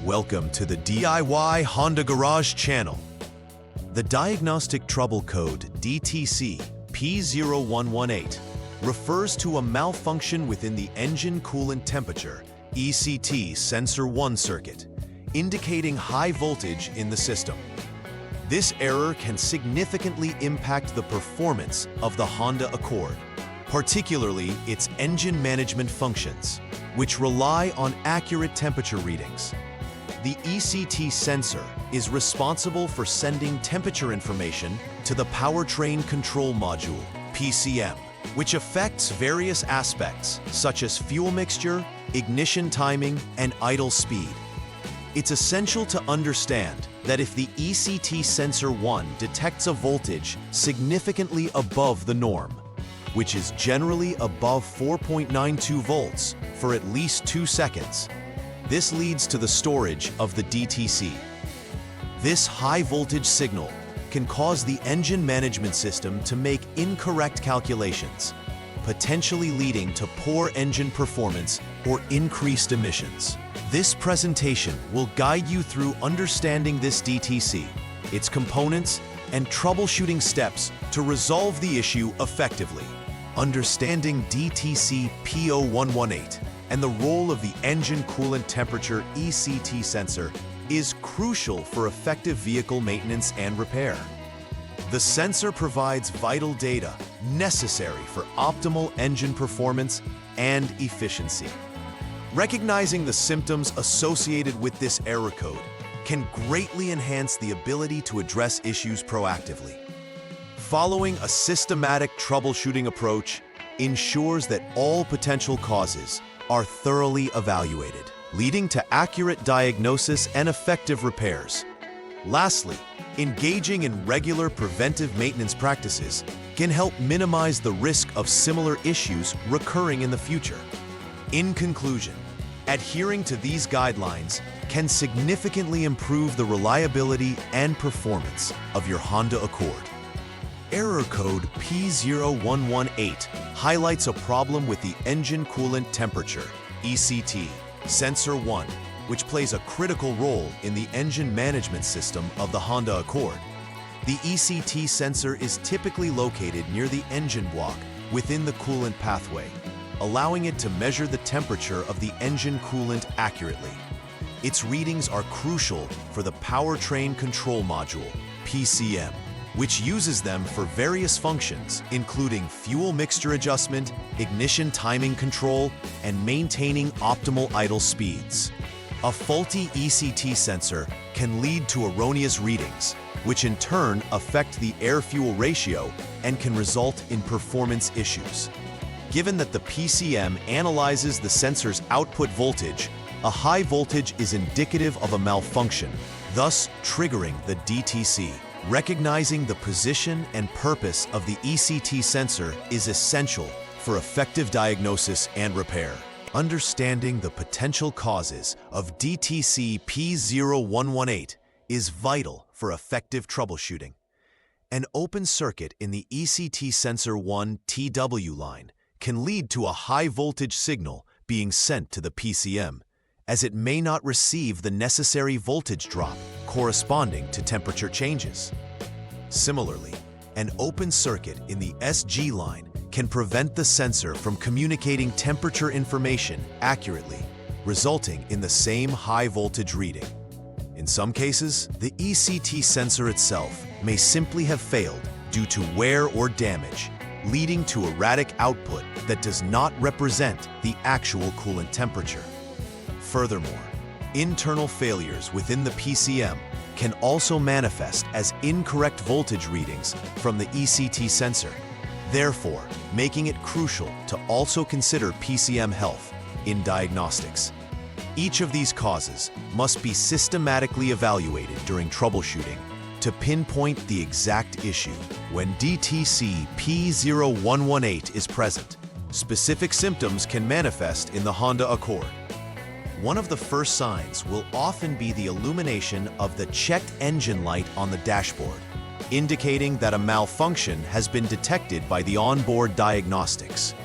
Welcome to the DIY Honda Garage channel. The Diagnostic Trouble Code DTC P0118 refers to a malfunction within the Engine Coolant Temperature ECT Sensor 1 circuit, indicating high voltage in the system. This error can significantly impact the performance of the Honda Accord, particularly its engine management functions, which rely on accurate temperature readings. The ECT sensor is responsible for sending temperature information to the Powertrain Control Module, PCM, which affects various aspects such as fuel mixture, ignition timing, and idle speed. It's essential to understand that if the ECT sensor 1 detects a voltage significantly above the norm, which is generally above 4.92 volts for at least 2 seconds, this leads to the storage of the DTC. This high voltage signal can cause the engine management system to make incorrect calculations, potentially leading to poor engine performance or increased emissions. This presentation will guide you through understanding this DTC, its components, and troubleshooting steps to resolve the issue effectively. Understanding DTC P0118 and the role of the Engine Coolant Temperature ECT sensor is crucial for effective vehicle maintenance and repair. The sensor provides vital data necessary for optimal engine performance and efficiency. Recognizing the symptoms associated with this error code can greatly enhance the ability to address issues proactively. Following a systematic troubleshooting approach ensures that all potential causes are thoroughly evaluated, leading to accurate diagnosis and effective repairs. Lastly, engaging in regular preventive maintenance practices can help minimize the risk of similar issues recurring in the future. In conclusion, adhering to these guidelines can significantly improve the reliability and performance of your Honda Accord. Error code P0118 highlights a problem with the Engine Coolant Temperature ECT Sensor 1, which plays a critical role in the engine management system of the Honda Accord. The ECT sensor is typically located near the engine block within the coolant pathway, allowing it to measure the temperature of the engine coolant accurately. Its readings are crucial for the Powertrain Control Module, PCM, which uses them for various functions, including fuel mixture adjustment, ignition timing control, and maintaining optimal idle speeds. A faulty ECT sensor can lead to erroneous readings, which in turn affect the air-fuel ratio and can result in performance issues. Given that the PCM analyzes the sensor's output voltage, a high voltage is indicative of a malfunction, thus triggering the DTC. Recognizing the position and purpose of the ECT sensor is essential for effective diagnosis and repair. Understanding the potential causes of DTC P0118 is vital for effective troubleshooting. An open circuit in the ECT sensor 1 TW line can lead to a high voltage signal being sent to the PCM, as it may not receive the necessary voltage drop corresponding to temperature changes. Similarly, an open circuit in the SG line can prevent the sensor from communicating temperature information accurately, resulting in the same high voltage reading. In some cases, the ECT sensor itself may simply have failed due to wear or damage, leading to erratic output that does not represent the actual coolant temperature. Furthermore, internal failures within the PCM can also manifest as incorrect voltage readings from the ECT sensor, therefore making it crucial to also consider PCM health in diagnostics. Each of these causes must be systematically evaluated during troubleshooting to pinpoint the exact issue. When DTC P0118 is present, specific symptoms can manifest in the Honda Accord. One of the first signs will often be the illumination of the checked engine light on the dashboard, indicating that a malfunction has been detected by the onboard diagnostics.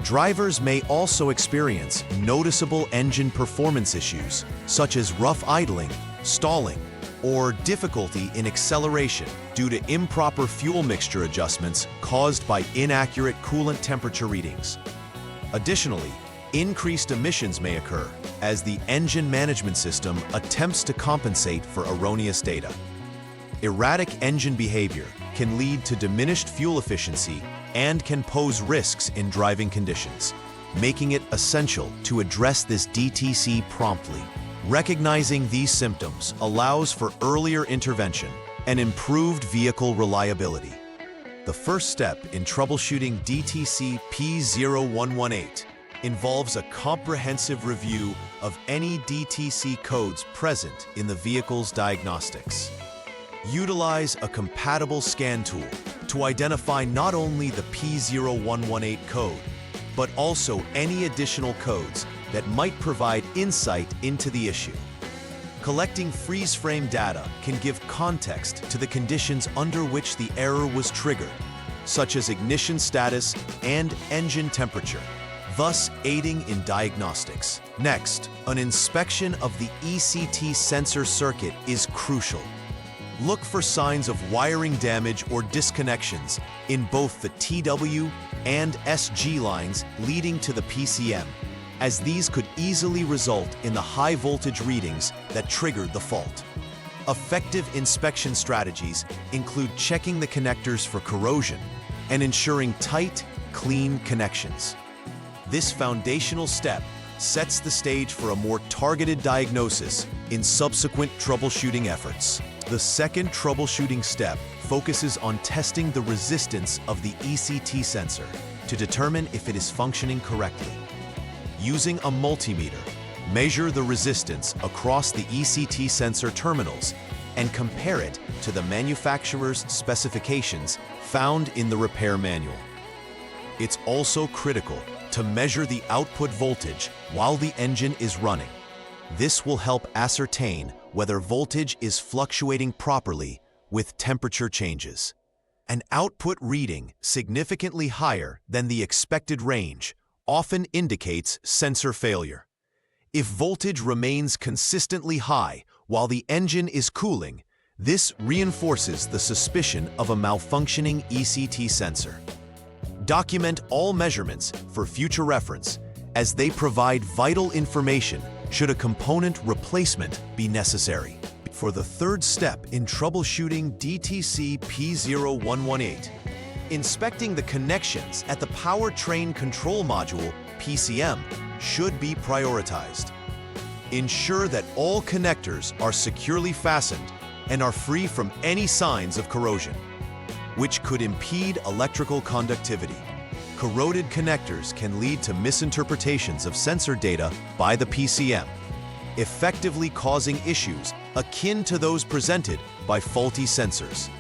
Drivers may also experience noticeable engine performance issues, such as rough idling, stalling, or difficulty in acceleration due to improper fuel mixture adjustments caused by inaccurate coolant temperature readings. Additionally, increased emissions may occur as the engine management system attempts to compensate for erroneous data. Erratic engine behavior can lead to diminished fuel efficiency and can pose risks in driving conditions, making it essential to address this DTC promptly. Recognizing these symptoms allows for earlier intervention and improved vehicle reliability. The first step in troubleshooting DTC P0118 involves a comprehensive review of any DTC codes present in the vehicle's diagnostics. Utilize a compatible scan tool to identify not only the P0118 code, but also any additional codes that might provide insight into the issue. Collecting freeze-frame data can give context to the conditions under which the error was triggered, such as ignition status and engine temperature, thus aiding in diagnostics. Next, an inspection of the ECT sensor circuit is crucial. Look for signs of wiring damage or disconnections in both the TW and SG lines leading to the PCM, as these could easily result in the high voltage readings that triggered the fault. Effective inspection strategies include checking the connectors for corrosion and ensuring tight, clean connections. This foundational step sets the stage for a more targeted diagnosis in subsequent troubleshooting efforts. The second troubleshooting step focuses on testing the resistance of the ECT sensor to determine if it is functioning correctly. Using a multimeter, measure the resistance across the ECT sensor terminals and compare it to the manufacturer's specifications found in the repair manual. It's also critical to measure the output voltage while the engine is running. This will help ascertain whether voltage is fluctuating properly with temperature changes. An output reading significantly higher than the expected range often indicates sensor failure. If voltage remains consistently high while the engine is cooling, this reinforces the suspicion of a malfunctioning ECT sensor. Document all measurements for future reference, as they provide vital information should a component replacement be necessary. For the third step in troubleshooting DTC P0118, inspecting the connections at the powertrain control module, PCM, should be prioritized. Ensure that all connectors are securely fastened and are free from any signs of corrosion, which could impede electrical conductivity. Corroded connectors can lead to misinterpretations of sensor data by the PCM, effectively causing issues akin to those presented by faulty sensors.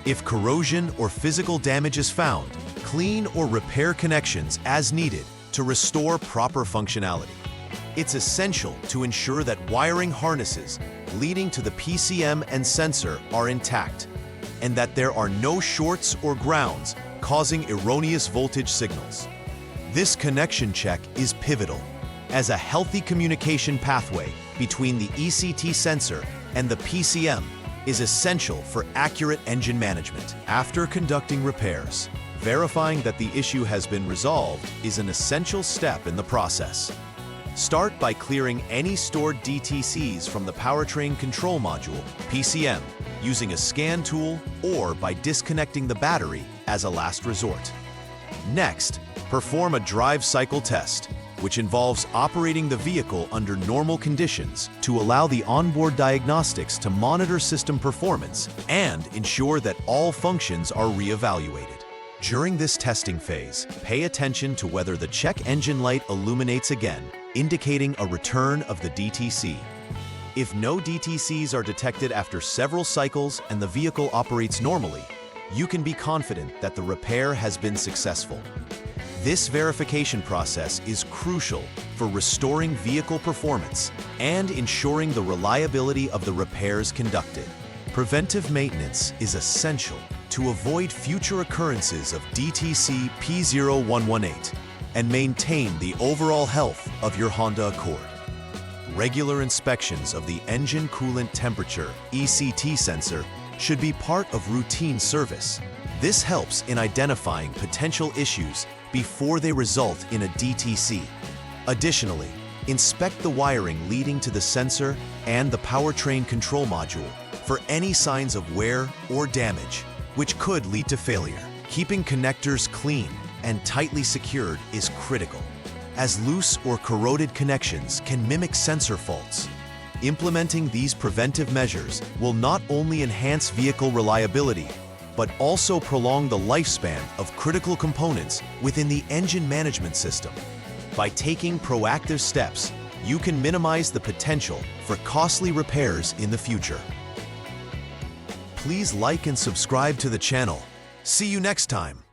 If corrosion or physical damage is found, clean or repair connections as needed to restore proper functionality. It's essential to ensure that wiring harnesses leading to the PCM and sensor are intact, and that there are no shorts or grounds causing erroneous voltage signals. This connection check is pivotal, as a healthy communication pathway between the ECT sensor and the PCM is essential for accurate engine management. After conducting repairs, verifying that the issue has been resolved is an essential step in the process. Start by clearing any stored DTCs from the powertrain control module, PCM, using a scan tool or by disconnecting the battery as a last resort. Next, perform a drive cycle test, which involves operating the vehicle under normal conditions to allow the onboard diagnostics to monitor system performance and ensure that all functions are re-evaluated. During this testing phase, pay attention to whether the check engine light illuminates again, indicating a return of the DTC. If no DTCs are detected after several cycles and the vehicle operates normally, you can be confident that the repair has been successful. This verification process is crucial for restoring vehicle performance and ensuring the reliability of the repairs conducted. Preventive maintenance is essential to avoid future occurrences of DTC P0118. and maintain the overall health of your Honda Accord. Regular inspections of the engine coolant temperature (ECT) sensor should be part of routine service. This helps in identifying potential issues before they result in a DTC. Additionally, inspect the wiring leading to the sensor and the powertrain control module for any signs of wear or damage, which could lead to failure. Keeping connectors clean and tightly secured is critical, as loose or corroded connections can mimic sensor faults. Implementing these preventive measures will not only enhance vehicle reliability, but also prolong the lifespan of critical components within the engine management system. By taking proactive steps, you can minimize the potential for costly repairs in the future. Please like and subscribe to the channel. See you next time.